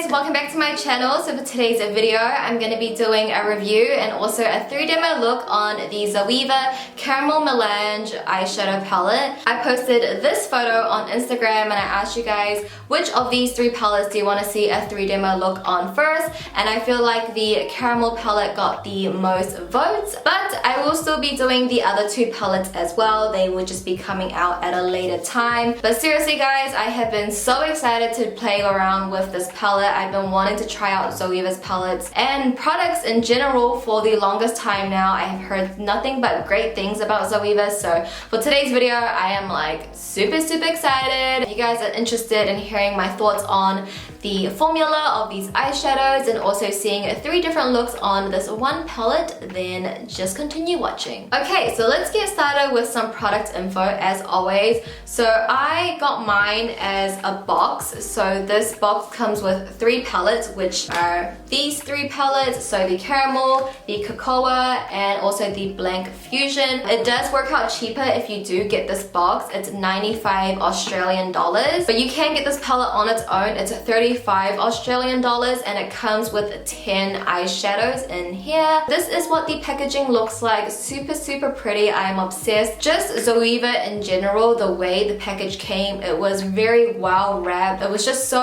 guys, welcome back to my channel. So for today's video, I'm going to be doing a review and also a 3 demo look on the Zoeva Caramel Melange eyeshadow palette. I posted this photo on Instagram and I asked you guys which of these 3 palettes do you want to see a 3 demo look on first, and I feel like the caramel palette got the most votes, but I will still be doing the other 2 palettes as well. They will just be coming out at a later time. But seriously guys, I have been so excited to play around with this palette. I've been wanting to try out Zoeva's palettes and products in general for the longest time now. I have heard nothing but great things about Zoeva, so for today's video I am like super excited. If you guys are interested in hearing my thoughts on the formula of these eyeshadows and also seeing 3 different looks on this one palette, then just continue watching. Okay, so let's get started with some product info as always. So I got mine as a box. So this box comes with 3 palettes, which are these 3 palettes. So the caramel, the cocoa, and also the blank fusion. It does work out cheaper if you do get this box. It's 95 Australian dollars, but you can get this palette on its own. It's 35 Australian dollars and it comes with 10 eyeshadows in here. This is what the packaging looks like. Super pretty. I am obsessed. Just Zoeva in general, the way the package came, it was very well wrapped. It was just so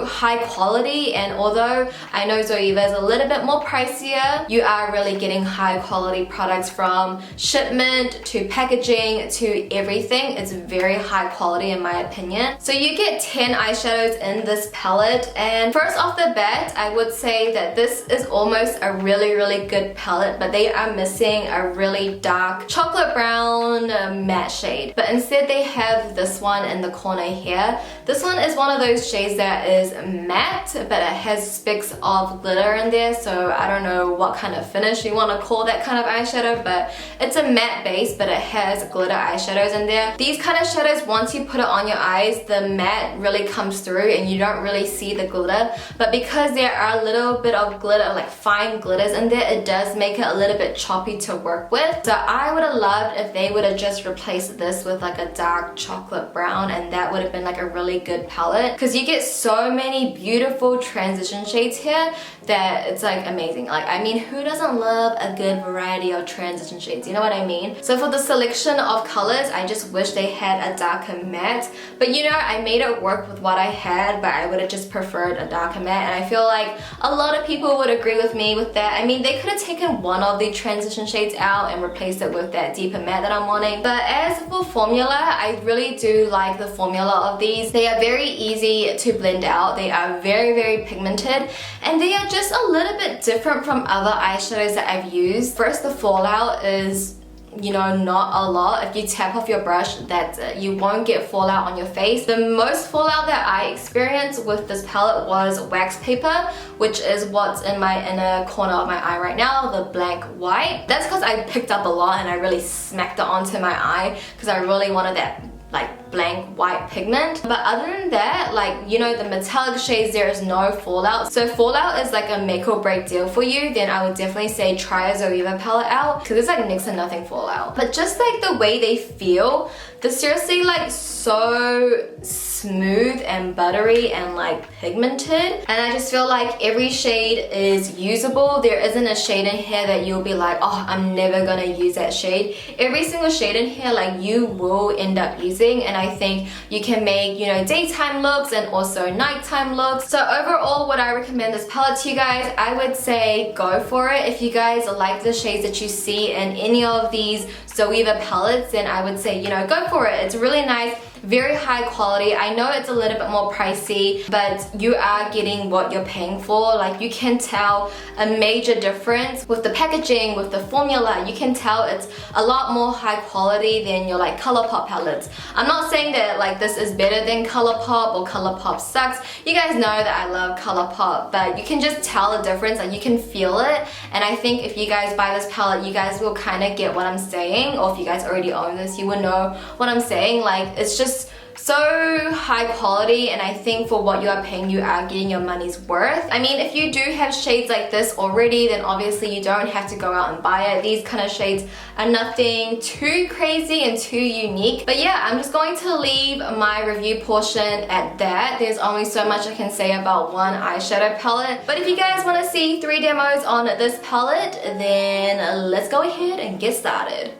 high quality, and although I know Zoeva is a little bit more pricier, you are really getting high quality products from shipment to packaging to everything. It's very high quality in my opinion. So you get 10 eyeshadows in this palette, and first off the bat I would say that this is almost a really good palette, but they are missing a really dark chocolate brown matte shade, but instead they have this one in the corner here. This one is one of those shades that is matte, but it has specks of glitter in there, so I don't know what kind of finish you want to call that kind of eyeshadow, but it's a matte base, but it has glitter eyeshadows in there. These kind of shadows, once you put it on your eyes, the matte really comes through and you don't really see the glitter, but because there are a little bit of glitter, like fine glitters in there, it does make it a little bit choppy to work with. So I would have loved if they would have just replaced this with like a dark chocolate brown, and that would have been like a really good palette, because you get so many beautiful transition shades here that it's like amazing. Like, I mean, who doesn't love a good variety of transition shades, you know what I mean? So for the selection of colors, I just wish they had a darker matte, but you know, I made it work with what I had, but I would have just preferred a darker matte, and I feel like a lot of people would agree with me with that. I mean, they could have taken one of the transition shades out and replaced it with that deeper matte that I'm wanting. But as for formula, I really do like the formula of these. They are very easy to blend out. They are very pigmented, and they are just a little bit different from other eyeshadows that I've used. First, the fallout is, you know, not a lot. If you tap off your brush, that's it. You won't get fallout on your face. The most fallout that I experienced with this palette was wax paper, which is what's in my inner corner of my eye right now, the blank white. That's because I picked up a lot and I really smacked it onto my eye because I really wanted that like blank white pigment. But other than that, like, you know, the metallic shades, there is no fallout. So fallout is like a make or break deal for you, then I would definitely say try a Zoeva palette out, because it's like next to nothing fallout. But just like the way they feel, they're seriously like so smooth and buttery and like pigmented, and I just feel like every shade is usable. There isn't a shade in here that you'll be like, oh, I'm never gonna use that shade. Every single shade in here, like, you will end up using, and I think you can make, you know, daytime looks and also nighttime looks. So overall, would I recommend this palette to you guys? I would say go for it. If you guys like the shades that you see in any of these Zoeva palettes, then I would say, you know, go for it. It's really nice, very high quality. I know it's a little bit more pricey, but you are getting what you're paying for. Like, you can tell a major difference with the packaging, with the formula. You can tell it's a lot more high quality than your like Colourpop palettes. I'm not saying that like this is better than Colourpop or Colourpop sucks. You guys know that I love Colourpop, but you can just tell the difference, like you can feel it. And I think if you guys buy this palette, you guys will kind of get what I'm saying, or if you guys already own this, you will know what I'm saying. Like, it's just so high quality, and I think for what you are paying, you are getting your money's worth. I mean, if you do have shades like this already, then obviously you don't have to go out and buy it. These kind of shades are nothing too crazy and too unique. But yeah, I'm just going to leave my review portion at that. There's only so much I can say about one eyeshadow palette. But if you guys want to see 3 demos on this palette, then let's go ahead and get started.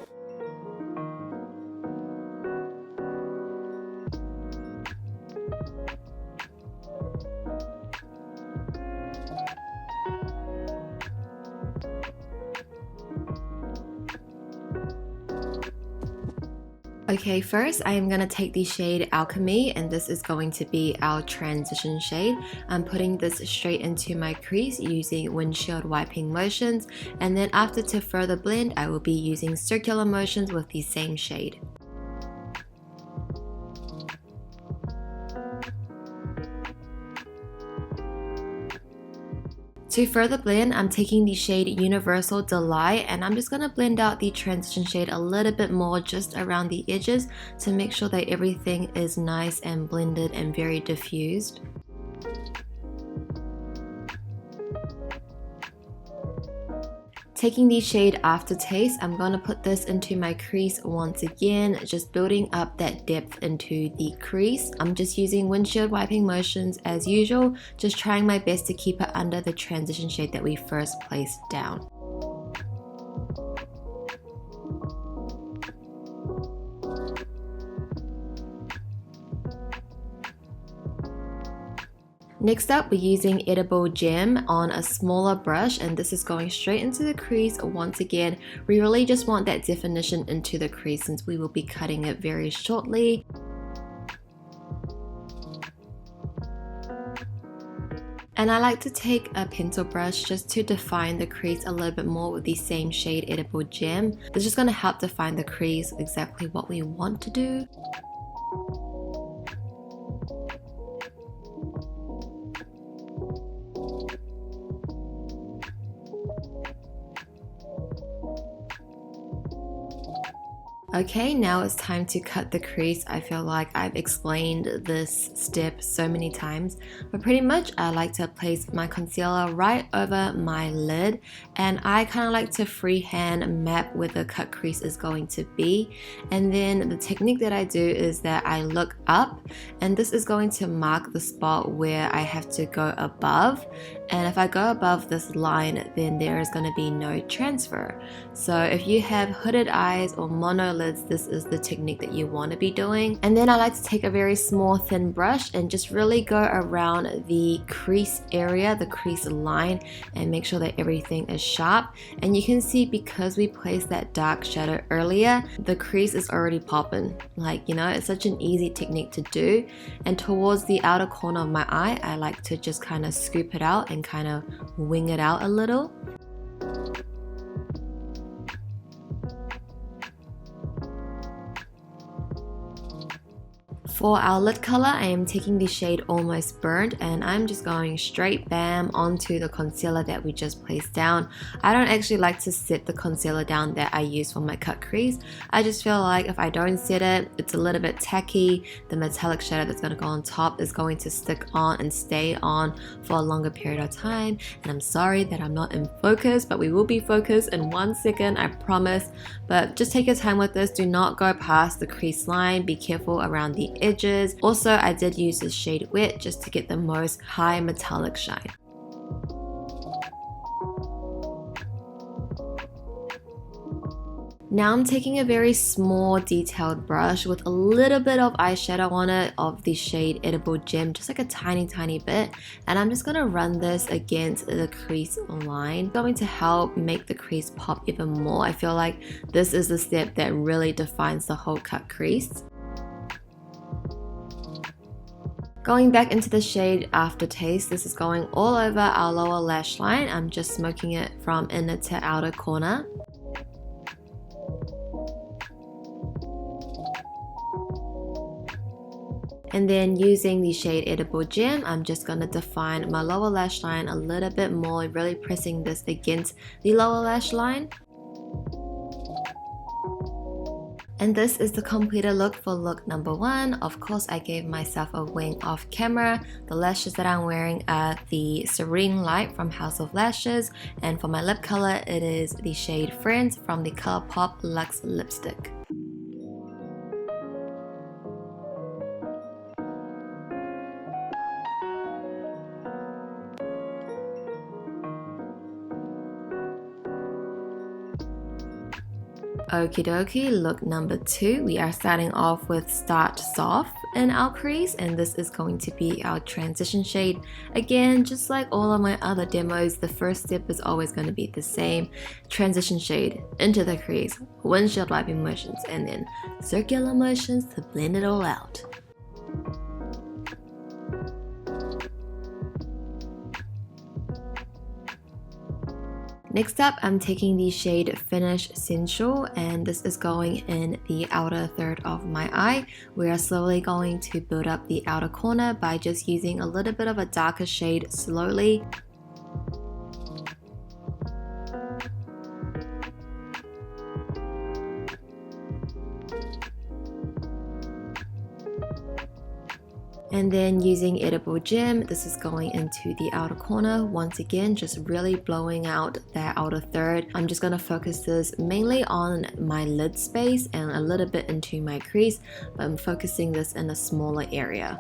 Okay, first I am going to take the shade Alchemy, and this is going to be our transition shade. I'm putting this straight into my crease using windshield wiping motions, and then after, to further blend, I will be using circular motions with the same shade. To further blend, I'm taking the shade Universal Delight, and I'm just going to blend out the transition shade a little bit more just around the edges to make sure that everything is nice and blended and very diffused. Taking the shade Aftertaste, I'm going to put this into my crease once again, just building up that depth into the crease. I'm just using windshield wiping motions as usual, just trying my best to keep it under the transition shade that we first placed down. Next up, we're using Edible Gem on a smaller brush, and this is going straight into the crease. Once again, we really just want that definition into the crease since we will be cutting it very shortly. And I like to take a pencil brush just to define the crease a little bit more with the same shade Edible Gem. This is just going to help define the crease exactly what we want to do. Okay, now it's time to cut the crease. I feel like I've explained this step so many times, but pretty much I like to place my concealer right over my lid, and I kind of like to freehand map where the cut crease is going to be. And then the technique that I do is that I look up, and this is going to mark the spot where I have to go above. And if I go above this line, then there is going to be no transfer. So if you have hooded eyes or mono lids, this is the technique that you want to be doing. And then I like to take a very small thin brush and just really go around the crease area, the crease line, and make sure that everything is sharp. And you can see, because we placed that dark shadow earlier, the crease is already popping. Like, you know, it's such an easy technique to do. And towards the outer corner of my eye, I like to just kind of scoop it out and kind of wing it out a little. For our lid color, I am taking the shade Almost Burnt, and I'm just going straight bam onto the concealer that we just placed down. I don't actually like to set the concealer down that I use for my cut crease. I just feel like if I don't set it, it's a little bit tacky. The metallic shadow that's going to go on top is going to stick on and stay on for a longer period of time. And I'm sorry that I'm not in focus, but we will be focused in 1 second, I promise. But just take your time with this. Do not go past the crease line. Be careful around the edges. Also, I did use this shade Wet just to get the most high metallic shine. Now I'm taking a very small detailed brush with a little bit of eyeshadow on it of the shade Edible Gem, just like a tiny bit, and I'm just going to run this against the crease line. It's going to help make the crease pop even more. I feel like this is the step that really defines the whole cut crease. Going back into the shade Aftertaste, this is going all over our lower lash line. I'm just smoking it from inner to outer corner. And then using the shade Edible Gem, I'm just going to define my lower lash line a little bit more, really pressing this against the lower lash line. And this is the completed look for look number 1. Of course, I gave myself a wing off camera. The lashes that I'm wearing are the Serene Lite from House of Lashes, and for my lip color, it is the shade Friends from the Colourpop Luxe Lipstick. Okie dokie, look number 2. We are starting off with Start Soft in our crease, and this is going to be our transition shade. Again, just like all of my other demos, the first step is always going to be the same. Transition shade into the crease, windshield wiping motions, and then circular motions to blend it all out. Next up, I'm taking the shade Finish Sensual, and this is going in the outer third of my eye. We are slowly going to build up the outer corner by just using a little bit of a darker shade slowly. And then using Edible Gem, this is going into the outer corner. Once again, just really blowing out that outer third. I'm just going to focus this mainly on my lid space and a little bit into my crease, but I'm focusing this in a smaller area.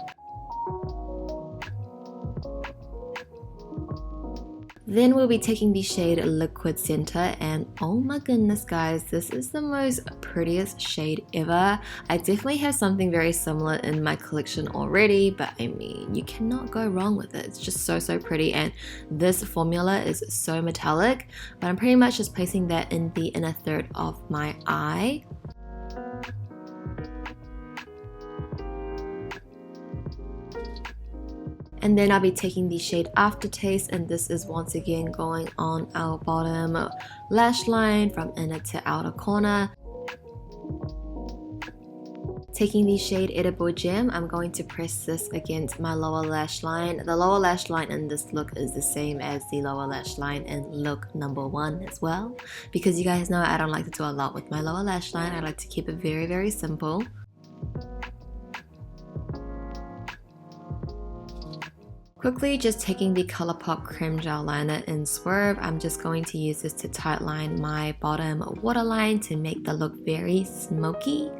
Then we'll be taking the shade Liquid Center, and oh my goodness guys, this is the most prettiest shade ever. I definitely have something very similar in my collection already, but I mean, you cannot go wrong with it. It's just so pretty, and this formula is so metallic, but I'm pretty much just placing that in the inner third of my eye. And then I'll be taking the shade Aftertaste, and this is once again going on our bottom lash line from inner to outer corner. Taking the shade Edible Gem, I'm going to press this against my lower lash line. The lower lash line in this look is the same as the lower lash line in look number 1 as well. Because you guys know I don't like to do a lot with my lower lash line. I like to keep it very simple. Quickly just taking the Colourpop Creme Gel Liner in Swerve, I'm just going to use this to tightline my bottom waterline to make the look very smoky.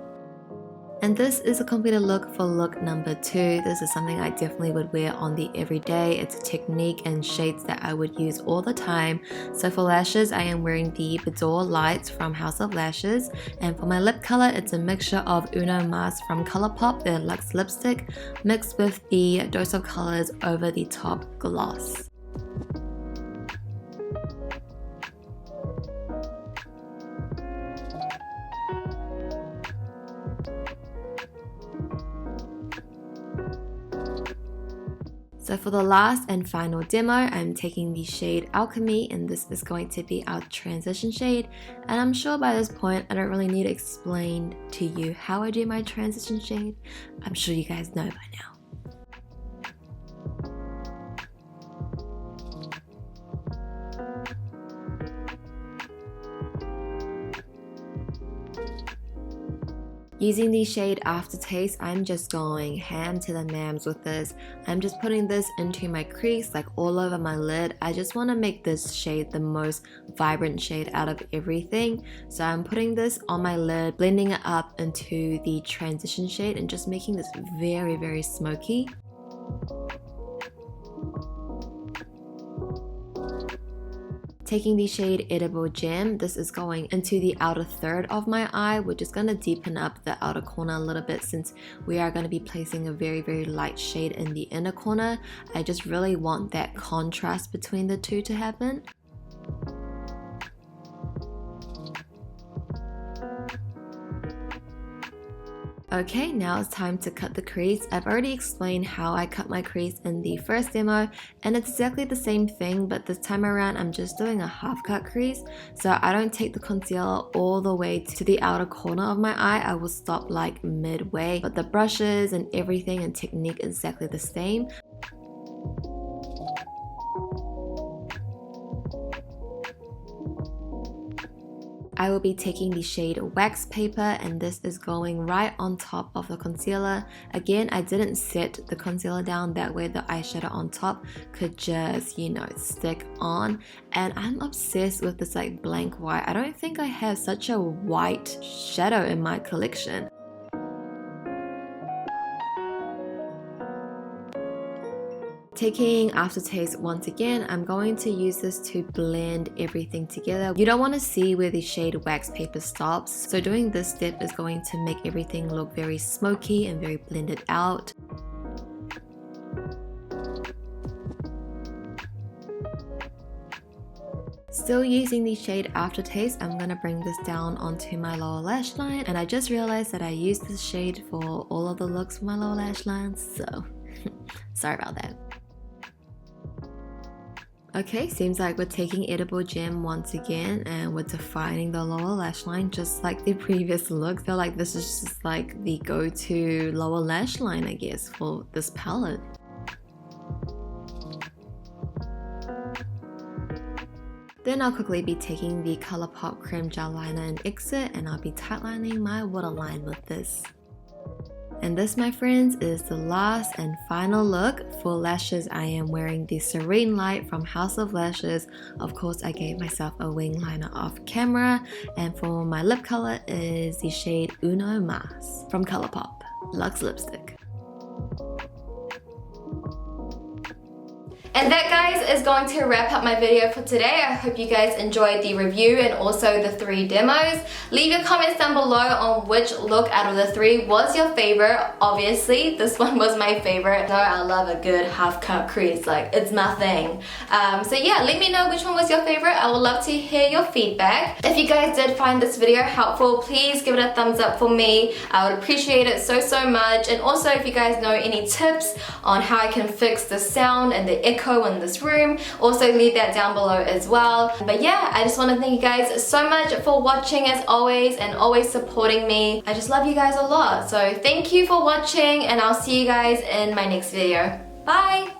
And this is a completed look for look number 2. This is something I definitely would wear on the everyday. It's a technique and shades that I would use all the time. So for lashes, I am wearing the BoudoirLite from House of Lashes. And for my lip color, it's a mixture of Uno Mas from Colourpop, their Luxe Lipstick, mixed with the Dose of Colors Over the Top Gloss. So for the last and final demo, I'm taking the shade Alchemy, and this is going to be our transition shade. And I'm sure by this point, I don't really need to explain to you how I do my transition shade. I'm sure you guys know by now. Using the shade Aftertaste, I'm just going ham to the mams with this. I'm just putting this into my crease, like all over my lid. I just want to make this shade the most vibrant shade out of everything. So I'm putting this on my lid, blending it up into the transition shade and just making this very smoky. Taking the shade Edible Gem, this is going into the outer third of my eye, which is going to deepen up the outer corner a little bit since we are going to be placing a very light shade in the inner corner. I just really want that contrast between the two to happen. Okay, now it's time to cut the crease. I've already explained how I cut my crease in the first demo, and it's exactly the same thing, but this time around I'm just doing a half cut crease. So I don't take the concealer all the way to the outer corner of my eye. I will stop like midway, but the brushes and everything and technique is exactly the same. I will be taking the shade Wax Paper, and this is going right on top of the concealer. Again, I didn't set the concealer down, that way the eyeshadow on top could just, you know, stick on. And I'm obsessed with this like blank white. I don't think I have such a white shadow in my collection. Taking Aftertaste once again, I'm going to use this to blend everything together. You don't want to see where the shade Wax Paper stops, so doing this step is going to make everything look very smoky and very blended out. Still using the shade Aftertaste, I'm going to bring this down onto my lower lash line, and I just realized that I used this shade for all of the looks for my lower lash line, so sorry about that. Okay, seems like we're taking Edible Gem once again and we're defining the lower lash line just like the previous look. I feel like this is just like the go-to lower lash line, I guess, for this palette. Then I'll quickly be taking the Colourpop Creme Gel Liner in Exit, and I'll be tightlining my waterline with this. And this, my friends, is the last and final look. For lashes, I am wearing the Serene Light from House of Lashes. Of course, I gave myself a wing liner off camera. And for my lip color is the shade Uno Mas from Colourpop Luxe Lipstick. And that, guys, is going to wrap up my video for today. I hope you guys enjoyed the review and also the 3 demos. Leave your comments down below on which look out of the 3 was your favorite. Obviously, this one was my favorite. No, I love a good half cut crease, like it's my thing. So yeah, let me know which one was your favorite. I would love to hear your feedback. If you guys did find this video helpful, please give it a thumbs up for me. I would appreciate it so much. And also, if you guys know any tips on how I can fix the sound and the echo in this room, also leave that down below as well. But yeah, I just want to thank you guys so much for watching as always and always supporting me. I just love you guys a lot. So thank you for watching, and I'll see you guys in my next video. Bye!